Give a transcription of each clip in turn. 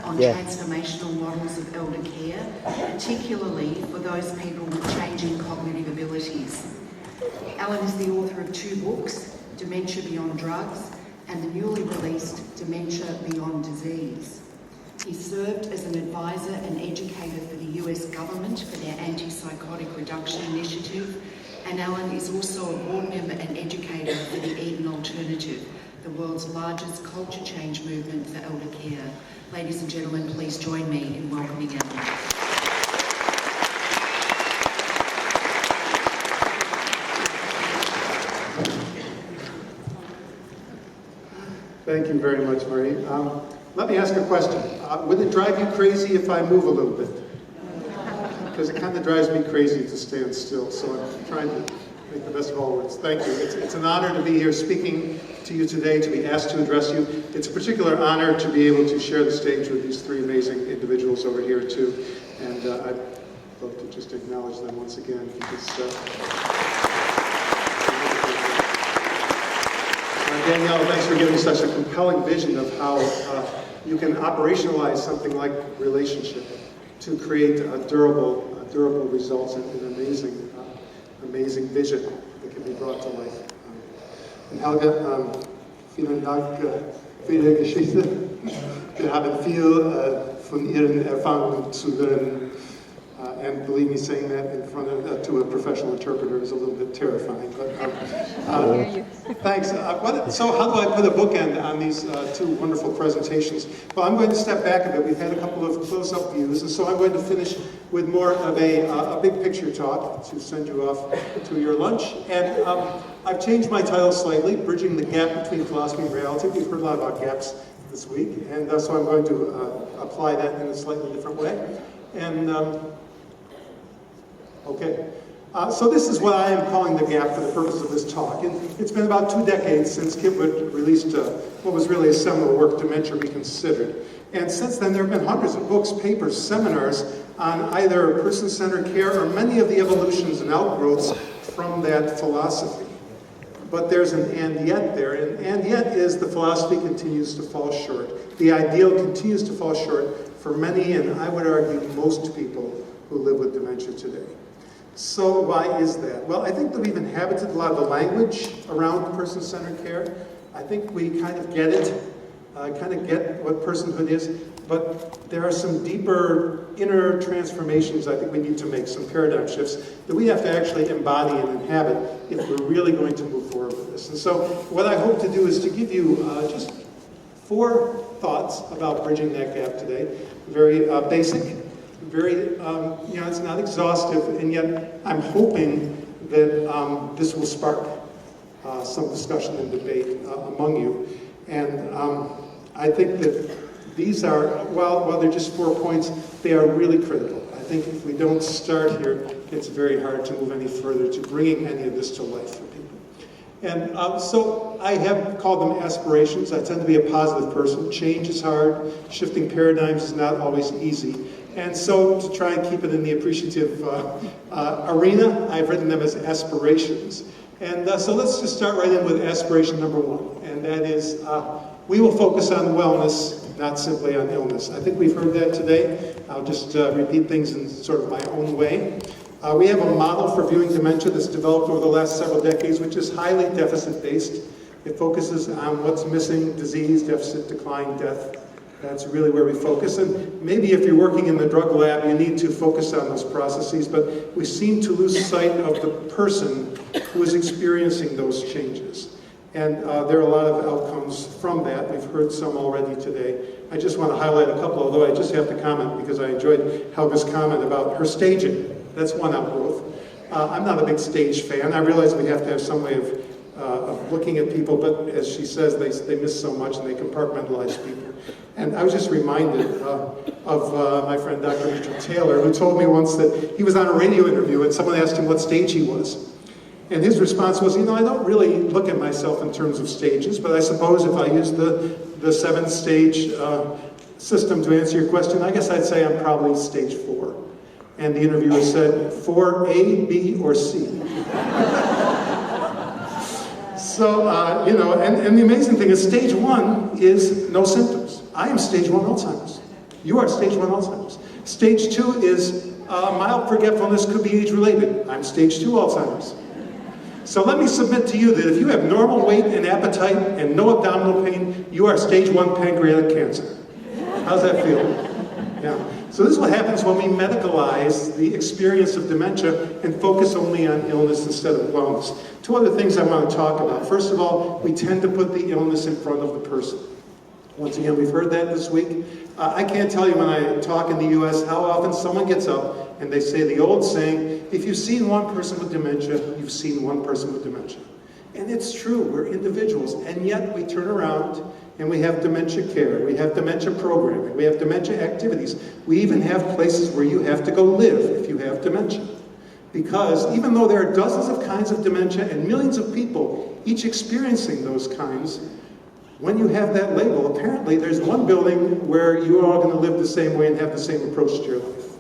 on transformational models of elder care, particularly for those people with changing cognitive abilities. Alan is the author of 2 books, Dementia Beyond Drugs and the newly released Dementia Beyond Disease. He served as an advisor and educator for the US government for their antipsychotic reduction initiative, and Alan is also a board member and educator for the Eden Alternative, the world's largest culture change movement for elder care. Ladies and gentlemen, please join me in welcoming Alan. Thank you very much, Marie. Let me ask a question. Would it drive you crazy if I move a little bit? Because it kind of drives me crazy to stand still, so I'm trying to make the best of all worlds. Thank you. It's an honor to be here speaking to you today, to be asked to address you. It's a particular honor to be able to share the stage with these 3 amazing individuals over here, too. And I'd love to just acknowledge them once again, because Danielle, thanks for giving such a compelling vision of how you can operationalize something like relationship to create durable results and an amazing vision that can be brought to life. Und Helga, vielen Dank für Ihre Geschichte. Wir haben viel von Ihren Erfahrungen zu hören. And believe me, saying that in front of to a professional interpreter is a little bit terrifying. But thanks. So how do I put a bookend on these 2 wonderful presentations? Well, I'm going to step back a bit. We've had a couple of close-up views, and so I'm going to finish with more of a big picture talk to send you off to your lunch. And I've changed my title slightly, Bridging the Gap Between Philosophy and Reality. We've heard a lot about gaps this week, and so I'm going to apply that in a slightly different way. And okay, so this is what I am calling the gap for the purpose of this talk. And it's been about 2 decades since Kipwood released what was really a seminal work, Dementia Reconsidered. And since then, there have been hundreds of books, papers, seminars on either person-centered care or many of the evolutions and outgrowths from that philosophy. But there's an and yet there, and yet is the philosophy continues to fall short. The ideal continues to fall short for many, and I would argue most people who live with dementia today. So why is that? Well, I think that we've inhabited a lot of the language around person-centered care. I think we kind of get it, kind of get what personhood is, but there are some deeper inner transformations I think we need to make, some paradigm shifts that we have to actually embody and inhabit if we're really going to move forward with this. And so what I hope to do is to give you just 4 thoughts about bridging that gap today. Very basic. Very, it's not exhaustive, and yet I'm hoping that this will spark some discussion and debate among you. And I think that these are, while they're just 4 points, they are really critical. I think if we don't start here, it's very hard to move any further to bringing any of this to life for people. And so I have called them aspirations. I tend to be a positive person. Change is hard. Shifting paradigms is not always easy. And so to try and keep it in the appreciative arena, I've written them as aspirations. And so let's just start right in with aspiration number 1. And that is, we will focus on wellness, not simply on illness. I think we've heard that today. I'll just repeat things in sort of my own way. We have a model for viewing dementia that's developed over the last several decades, which is highly deficit-based. It focuses on what's missing: disease, deficit, decline, death. That's really where we focus. And maybe if you're working in the drug lab, you need to focus on those processes, but we seem to lose sight of the person who is experiencing those changes. And there are a lot of outcomes from that. We've heard some already today. I just want to highlight a couple, although I just have to comment because I enjoyed Helga's comment about her staging. That's one outgrowth. I'm not a big stage fan. I realize we have to have some way of looking at people, but as she says, they miss so much and they compartmentalize people. And I was just reminded of my friend Dr. Richard Taylor, who told me once that he was on a radio interview and someone asked him what stage he was. And his response was, I don't really look at myself in terms of stages, but I suppose if I use the 7-stage system to answer your question, I guess I'd say I'm probably stage 4. And the interviewer said, 4A, B, or C? So, and the amazing thing is stage 1 is no symptoms. I am stage 1 Alzheimer's. You are stage 1 Alzheimer's. Stage 2 is mild forgetfulness, could be age-related. I'm stage 2 Alzheimer's. So let me submit to you that if you have normal weight and appetite and no abdominal pain, you are stage 1 pancreatic cancer. How's that feel? Yeah. So this is what happens when we medicalize the experience of dementia and focus only on illness instead of wellness. 2 other things I want to talk about. First of all, we tend to put the illness in front of the person. Once again, we've heard that this week. I can't tell you when I talk in the U.S. how often someone gets up and they say the old saying, if you've seen one person with dementia, you've seen one person with dementia. And it's true, we're individuals, and yet we turn around and we have dementia care, we have dementia programming, we have dementia activities. We even have places where you have to go live if you have dementia. Because even though there are dozens of kinds of dementia and millions of people each experiencing those kinds, when you have that label, apparently there's one building where you're all going to live the same way and have the same approach to your life.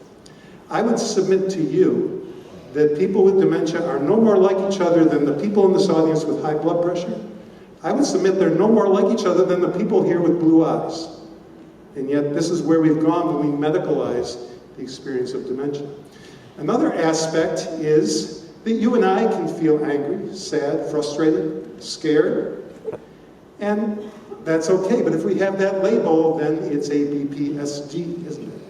I would submit to you that people with dementia are no more like each other than the people in this audience with high blood pressure. I would submit they're no more like each other than the people here with blue eyes. And yet this is where we've gone when we medicalize the experience of dementia. Another aspect is that you and I can feel angry, sad, frustrated, scared, and that's okay. But if we have that label, then it's ABPSD, isn't it?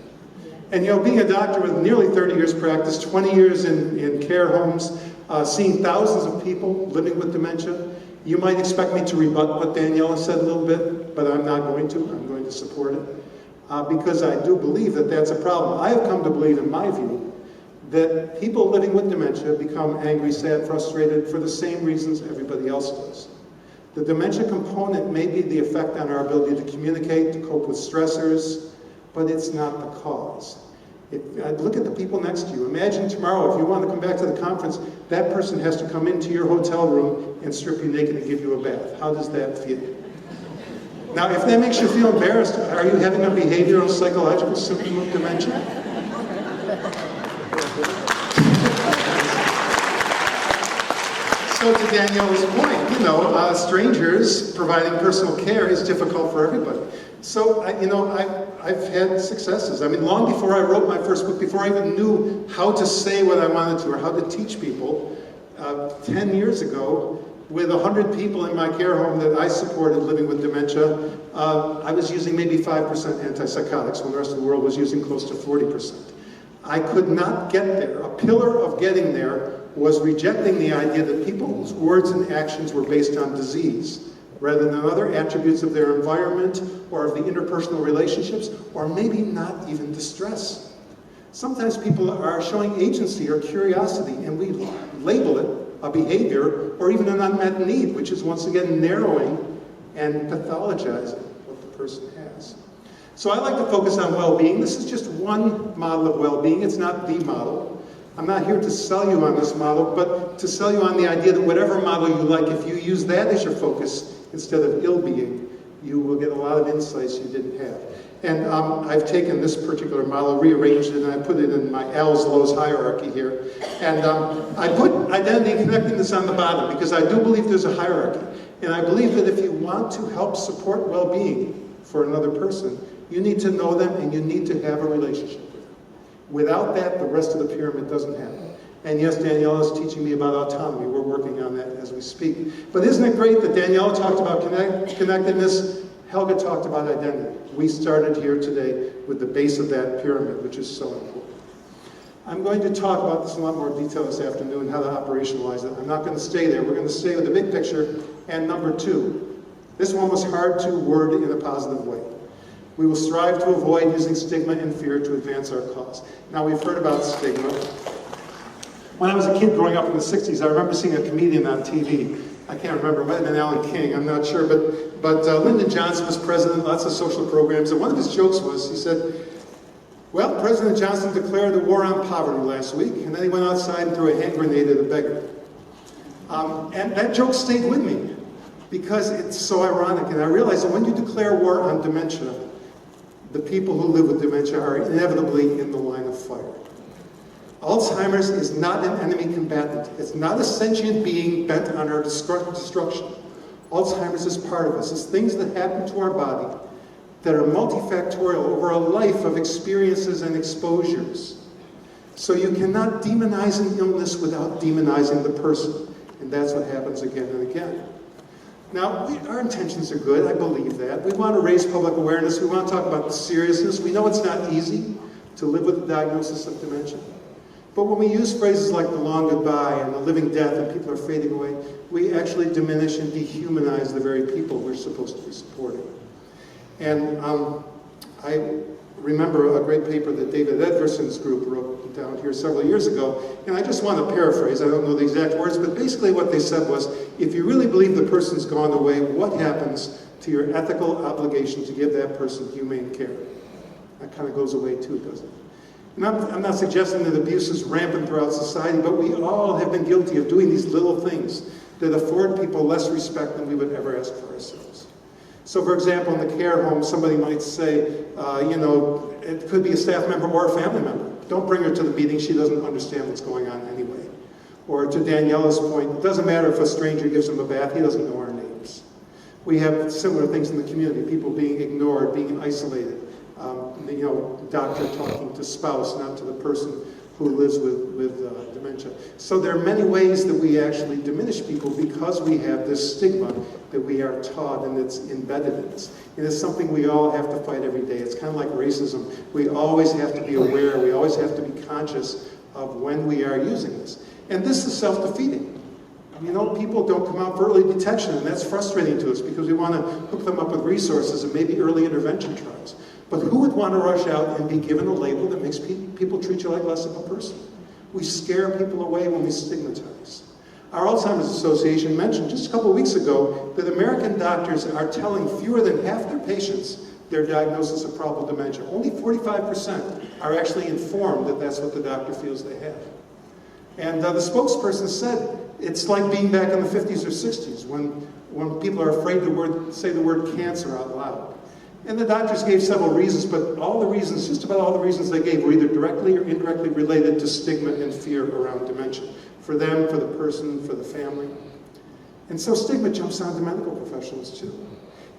And you know, being a doctor with nearly 30 years practice, 20 years in care homes, seeing thousands of people living with dementia, you might expect me to rebut what Daniela said a little bit, but I'm not going to. I'm going to support it because I do believe that that's a problem. I have come to believe, in my view, that people living with dementia become angry, sad, frustrated for the same reasons everybody else does. The dementia component may be the effect on our ability to communicate, to cope with stressors, but it's not the cause. Look at the people next to you. Imagine tomorrow, if you want to come back to the conference, that person has to come into your hotel room and strip you naked and give you a bath. How does that feel? Now, if that makes you feel embarrassed, are you having a behavioral psychological symptom of dementia? So to Daniela's point, you know, strangers providing personal care is difficult for everybody. So, I've had successes. I mean, long before I wrote my first book, before I even knew how to say what I wanted to or how to teach people, 10 years ago, with 100 people in my care home that I supported living with dementia, I was using maybe 5% antipsychotics when the rest of the world was using close to 40%. I could not get there. A pillar of getting there was rejecting the idea that people's words and actions were based on disease, rather than other attributes of their environment or of the interpersonal relationships, or maybe not even distress. Sometimes people are showing agency or curiosity, and we label it a behavior or even an unmet need, which is once again narrowing and pathologizing what the person has. So I like to focus on well-being. This is just one model of well-being. It's not the model. I'm not here to sell you on this model, but to sell you on the idea that whatever model you like, if you use that as your focus instead of ill-being, you will get a lot of insights you didn't have. And I've taken this particular model, rearranged it, and I put it in my Al's-Lowe's hierarchy here. And I put identity and connectedness on the bottom because I do believe there's a hierarchy. And I believe that if you want to help support well-being for another person, you need to know them and you need to have a relationship with them. Without that, the rest of the pyramid doesn't happen. And yes, Daniela is teaching me about autonomy. We're working on that as we speak. But isn't it great that Daniela talked about connectedness? Helga talked about identity. We started here today with the base of that pyramid, which is so important. I'm going to talk about this in a lot more detail this afternoon, how to operationalize it. I'm not going to stay there. We're going to stay with the big picture. And number 2, this one was hard to word in a positive way. We will strive to avoid using stigma and fear to advance our cause. Now, we've heard about stigma. When I was a kid growing up in the 60s, I remember seeing a comedian on TV. I can't remember, it might have been Alan King, I'm not sure, but Lyndon Johnson was president, lots of social programs, and one of his jokes was, he said, well, President Johnson declared the war on poverty last week, and then he went outside and threw a hand grenade at a beggar. And that joke stayed with me, because it's so ironic, and I realized that when you declare war on dementia, the people who live with dementia are inevitably in the line of fire. Alzheimer's is not an enemy combatant. It's not a sentient being bent on our destruction. Alzheimer's is part of us. It's things that happen to our body that are multifactorial over a life of experiences and exposures. So you cannot demonize an illness without demonizing the person. And that's what happens again and again. Now, our intentions are good, I believe that. We want to raise public awareness, we want to talk about the seriousness. We know it's not easy to live with the diagnosis of dementia. But when we use phrases like the long goodbye and the living death and people are fading away, we actually diminish and dehumanize the very people we're supposed to be supporting. And I remember a great paper that David Edverson's group wrote down here several years ago, and I just want to paraphrase, I don't know the exact words, but basically what they said was, if you really believe the person's gone away, what happens to your ethical obligation to give that person humane care? That kind of goes away too, doesn't it? And I'm not suggesting that abuse is rampant throughout society, but we all have been guilty of doing these little things that afford people less respect than we would ever ask for ourselves. So for example, in the care home, somebody might say, you know, it could be a staff member or a family member. Don't bring her to the meeting, she doesn't understand what's going on anyway. Or to Daniela's point, it doesn't matter if a stranger gives him a bath, he doesn't know our names. We have similar things in the community, people being ignored, being isolated. You know, doctor talking to spouse, not to the person who lives with dementia. So there are many ways that we actually diminish people because we have this stigma that we are taught and it's embedded in us. And it's something we all have to fight every day. It's kind of like racism. We always have to be aware, we always have to be conscious of when we are using this. And this is self-defeating. You know, people don't come out for early detection, and that's frustrating to us because we want to hook them up with resources and maybe early intervention trials. But who would want to rush out and be given a label that makes people treat you like less of a person? We scare people away when we stigmatize. Our Alzheimer's Association mentioned just a couple of weeks ago that American doctors are telling fewer than half their patients their diagnosis of probable dementia. Only 45% are actually informed that that's what the doctor feels they have. And the spokesperson said it's like being back in the 50s or 60s when people are afraid to say the word cancer out loud. And the doctors gave several reasons, but all the reasons, just about all the reasons they gave were either directly or indirectly related to stigma and fear around dementia. For them, for the person, for the family. And so stigma jumps onto medical professionals too.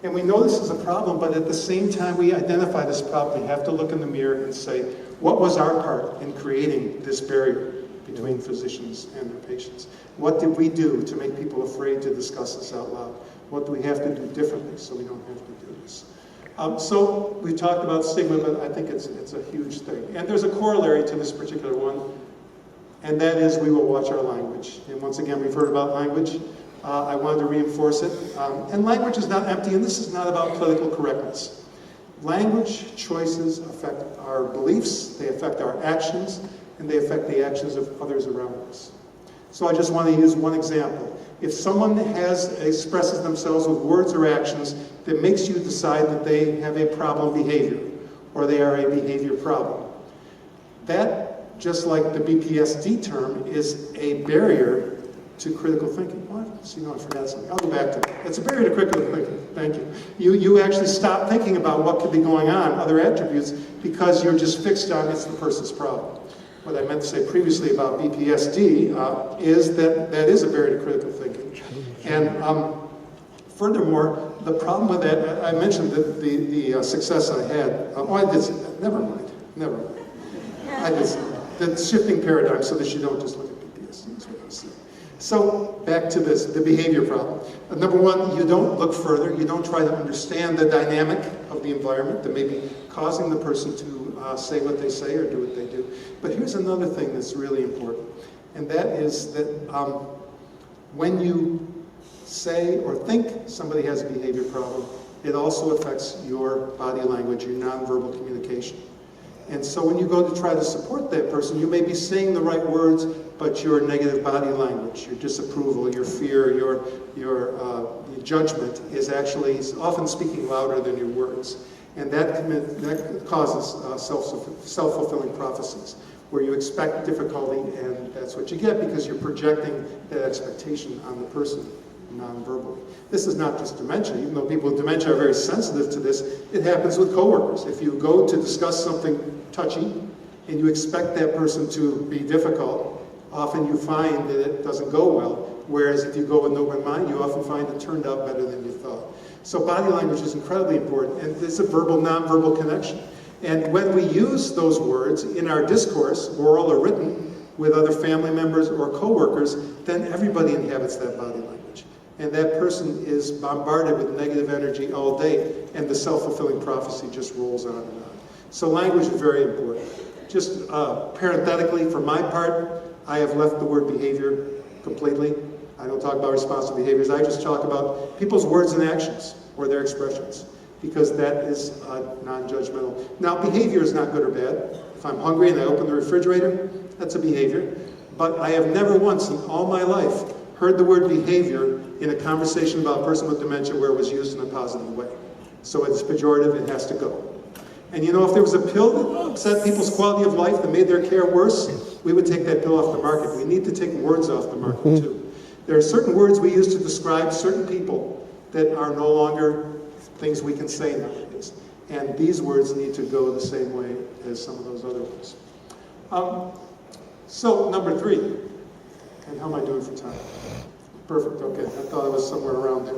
And we know this is a problem, but at the same time we identify this problem, we have to look in the mirror and say, what was our part in creating this barrier between physicians and their patients? What did we do to make people afraid to discuss this out loud? What do we have to do differently so we don't have to do this? So we talked about stigma, but I think it's a huge thing. And there's a corollary to this particular one, and that is we will watch our language. And once again, we've heard about language. I wanted to reinforce it. And language is not empty, and this is not about political correctness. Language choices affect our beliefs, they affect our actions, and they affect the actions of others around us. So I just want to use one example. If someone expresses themselves with words or actions that makes you decide that they have a problem behavior, or they are a behavior problem, that, just like the BPSD term, is a barrier to critical thinking. What? See, no, I forgot something. I'll go back to it. It's a barrier to critical thinking. Thank you. You actually stop thinking about what could be going on, other attributes, because you're just fixed on it's the person's problem. What I meant to say previously about BPSD is that is a barrier to critical thinking. And furthermore, the problem with that, I mentioned that the success I had, never mind. The shifting paradigm so that you don't just look at BPSD is what I say. So back to this, the behavior problem. Number one, you don't look further, you don't try to understand the dynamic of the environment that may be causing the person to say what they say or do what they do. But here's another thing that's really important, and that is that when you say or think somebody has a behavior problem, it also affects your body language, your nonverbal communication. And so when you go to try to support that person, you may be saying the right words, but your negative body language, your disapproval, your fear, your judgment is actually often speaking louder than your words. And that causes self-fulfilling prophecies, where you expect difficulty, and that's what you get because you're projecting that expectation on the person non-verbally. This is not just dementia, even though people with dementia are very sensitive to this, it happens with coworkers. If you go to discuss something touchy, and you expect that person to be difficult, often you find that it doesn't go well, whereas if you go with an open mind, you often find it turned out better than you thought. So body language is incredibly important, and it's a verbal, nonverbal connection. And when we use those words in our discourse, oral or written, with other family members or coworkers, then everybody inhabits that body language. And that person is bombarded with negative energy all day, and the self-fulfilling prophecy just rolls on and on. So language is very important. Just parenthetically, for my part, I have left the word behavior completely. I don't talk about responsive behaviors. I just talk about people's words and actions, or their expressions, because that is non-judgmental. Now, behavior is not good or bad. If I'm hungry and I open the refrigerator, that's a behavior. But I have never once in all my life heard the word behavior in a conversation about a person with dementia where it was used in a positive way. So it's pejorative, it has to go. And you know, if there was a pill that upset people's quality of life, that made their care worse, we would take that pill off the market. We need to take words off the market too. There are certain words we use to describe certain people that are no longer things we can say nowadays. And these words need to go the same way as some of those other ones. So, number 3. And how am I doing for time? Perfect, okay. I thought I was somewhere around there.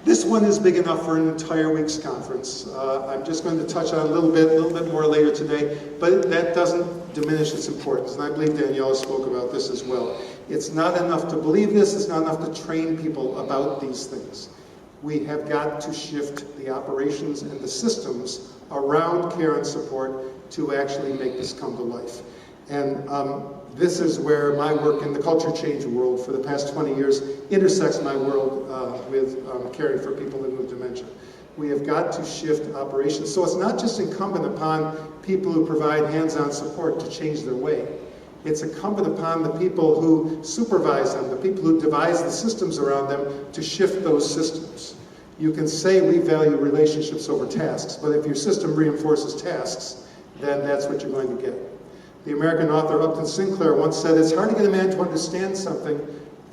This one is big enough for an entire week's conference. I'm just going to touch on a little bit more later today, but that doesn't diminish its importance. And I believe Daniela spoke about this as well. It's not enough to believe this, it's not enough to train people about these things. We have got to shift the operations and the systems around care and support to actually make this come to life. And this is where my work in the culture change world for the past 20 years intersects my world with caring for people living with dementia. We have got to shift operations. So it's not just incumbent upon people who provide hands-on support to change their way. It's incumbent upon the people who supervise them, the people who devise the systems around them to shift those systems. You can say we value relationships over tasks, but if your system reinforces tasks, then that's what you're going to get. The American author Upton Sinclair once said, it's hard to get a man to understand something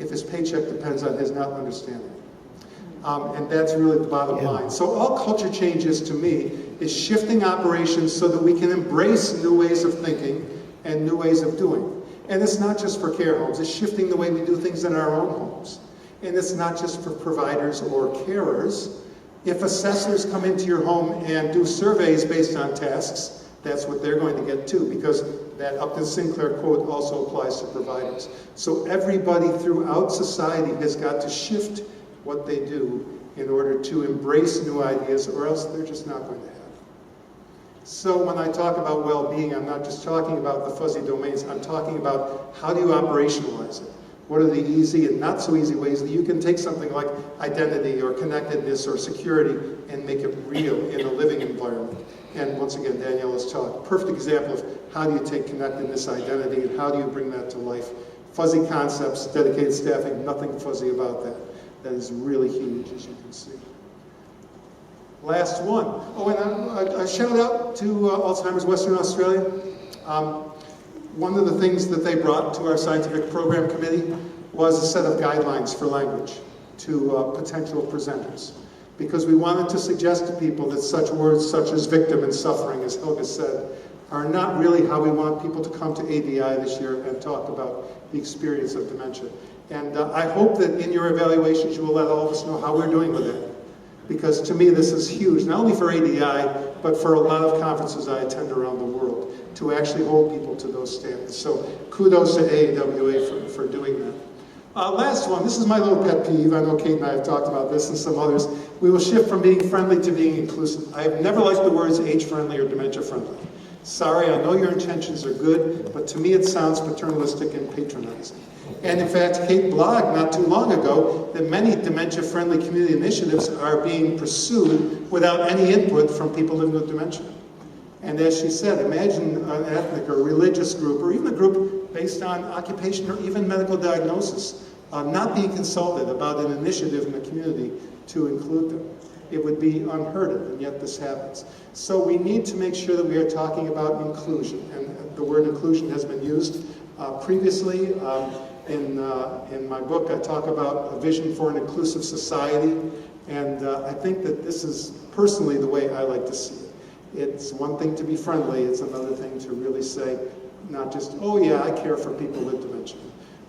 if his paycheck depends on his not understanding. And that's really the bottom line. So all culture change is, to me, is shifting operations so that we can embrace new ways of thinking and new ways of doing. And it's not just for care homes, it's shifting the way we do things in our own homes. And it's not just for providers or carers. If assessors come into your home and do surveys based on tasks, that's what they're going to get too, because that Upton Sinclair quote also applies to providers. So everybody throughout society has got to shift what they do in order to embrace new ideas, or else they're just not going to have. So when I talk about well-being, I'm not just talking about the fuzzy domains, I'm talking about how do you operationalize it? What are the easy and not so easy ways that you can take something like identity or connectedness or security and make it real in a living environment? And once again, Daniela's talk, perfect example of how do you take connectedness, identity, and how do you bring that to life? Fuzzy concepts, dedicated staffing, nothing fuzzy about that. That is really huge, as you can see. Last one. Oh, and a shout out to Alzheimer's Western Australia. One of the things that they brought to our scientific program committee was a set of guidelines for language to potential presenters. Because we wanted to suggest to people that such words such as victim and suffering, as Helga said, are not really how we want people to come to ABI this year and talk about the experience of dementia. And I hope that in your evaluations you will let all of us know how we're doing with it. Because to me this is huge, not only for ADI, but for a lot of conferences I attend around the world, to actually hold people to those standards. So kudos to AAWA for doing that. Last one, this is my little pet peeve. I know Kate and I have talked about this and some others. We will shift from being friendly to being inclusive. I have never liked the words age-friendly or dementia-friendly. Sorry, I know your intentions are good, but to me it sounds paternalistic and patronizing. And in fact, Kate blogged not too long ago that many dementia-friendly community initiatives are being pursued without any input from people living with dementia. And as she said, imagine an ethnic or religious group, or even a group based on occupation or even medical diagnosis, not being consulted about an initiative in the community to include them. It would be unheard of, and yet this happens. So we need to make sure that we are talking about inclusion, and the word inclusion has been used previously. In my book, I talk about a vision for an inclusive society, and I think that this is personally the way I like to see it. It's one thing to be friendly, it's another thing to really say, not just, oh yeah, I care for people with dementia.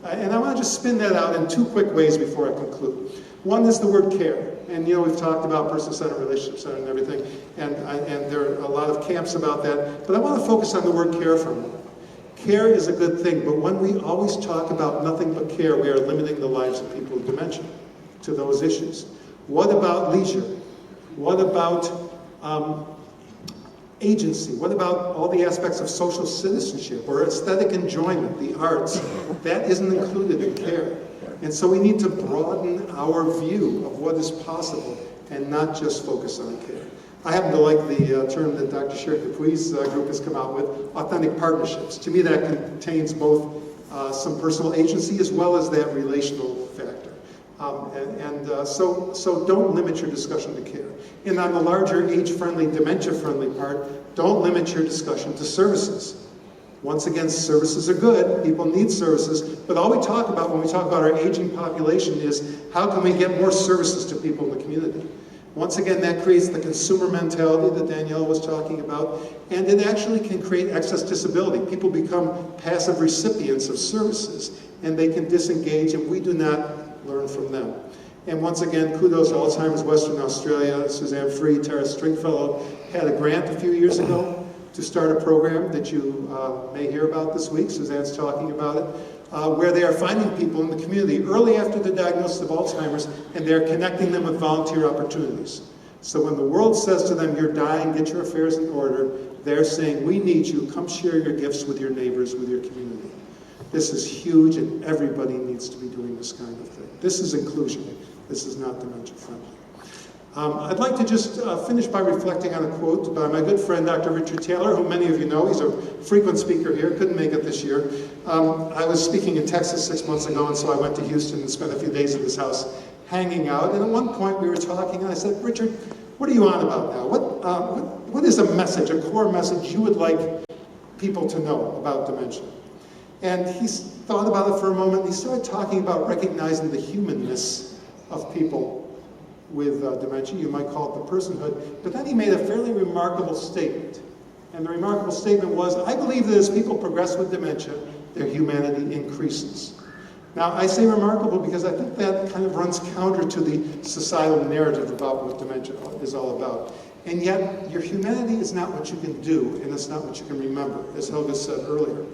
And I want to just spin that out in two quick ways before I conclude. One is the word care. And we've talked about person-centered, relationship-centered and everything, and there are a lot of camps about that, but I want to focus on the word care for a moment. Care is a good thing, but when we always talk about nothing but care, we are limiting the lives of people with dementia to those issues. What about leisure? What about agency? What about all the aspects of social citizenship or aesthetic enjoyment, the arts? That isn't included in care. And so we need to broaden our view of what is possible and not just focus on care. I happen to like the term that Dr. Sher Capui's group has come out with, authentic partnerships. To me, that contains both some personal agency as well as that relational factor. So don't limit your discussion to care. And on the larger age-friendly, dementia-friendly part, don't limit your discussion to services. Once again, services are good, people need services, but all we talk about when we talk about our aging population is how can we get more services to people in the community. Once again, that creates the consumer mentality that Danielle was talking about, and it actually can create excess disability. People become passive recipients of services, and they can disengage, and we do not learn from them. And once again, kudos to Alzheimer's Western Australia. Suzanne Free, Tara Stringfellow had a grant a few years ago to start a program that you may hear about this week. Suzanne's talking about it. Where they are finding people in the community early after the diagnosis of Alzheimer's, and they're connecting them with volunteer opportunities. So when the world says to them, you're dying, get your affairs in order, they're saying, we need you, come share your gifts with your neighbors, with your community. This is huge, and everybody needs to be doing this kind of thing. This is inclusion. This is not dementia friendly. I'd like to just finish by reflecting on a quote by my good friend, Dr. Richard Taylor, who many of you know. He's a frequent speaker here, couldn't make it this year. I was speaking in Texas 6 months ago, and so I went to Houston and spent a few days at his house hanging out. And at one point we were talking, and I said, Richard, what are you on about now? What is a message, a core message you would like people to know about dementia? And he thought about it for a moment, and he started talking about recognizing the humanness of people with dementia. You might call it the personhood. But then he made a fairly remarkable statement. And the remarkable statement was, I believe that as people progress with dementia, their humanity increases. Now, I say remarkable because I think that kind of runs counter to the societal narrative about what dementia is all about. And yet, your humanity is not what you can do, and it's not what you can remember, as Helga said earlier.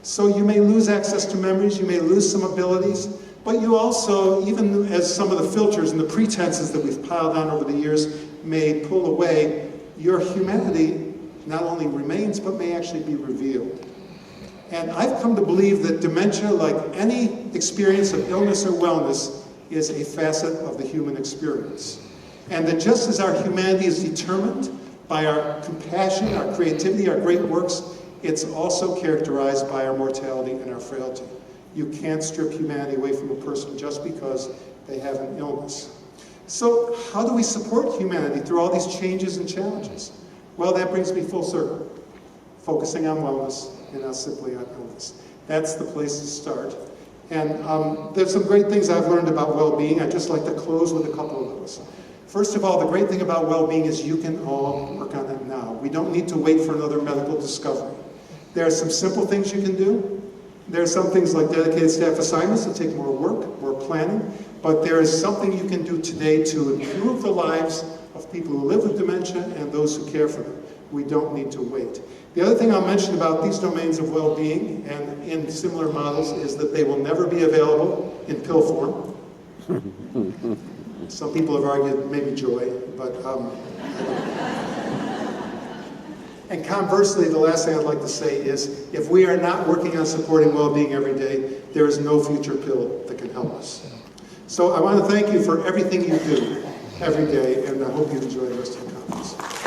So you may lose access to memories, you may lose some abilities, but you also, even as some of the filters and the pretenses that we've piled on over the years may pull away, your humanity not only remains, but may actually be revealed. And I've come to believe that dementia, like any experience of illness or wellness, is a facet of the human experience. And that just as our humanity is determined by our compassion, our creativity, our great works, it's also characterized by our mortality and our frailty. You can't strip humanity away from a person just because they have an illness. So how do we support humanity through all these changes and challenges? Well, that brings me full circle. Focusing on wellness and not simply on illness. That's the place to start. And there's some great things I've learned about well-being. I'd just like to close with a couple of those. First of all, the great thing about well-being is you can all work on it now. We don't need to wait for another medical discovery. There are some simple things you can do. There are some things like dedicated staff assignments that take more work, more planning, but there is something you can do today to improve the lives of people who live with dementia and those who care for them. We don't need to wait. The other thing I'll mention about these domains of well-being and in similar models is that they will never be available in pill form. Some people have argued maybe joy, but and conversely, the last thing I'd like to say is, if we are not working on supporting well-being every day, there is no future pill that can help us. So I want to thank you for everything you do every day, and I hope you enjoy the rest of the conference.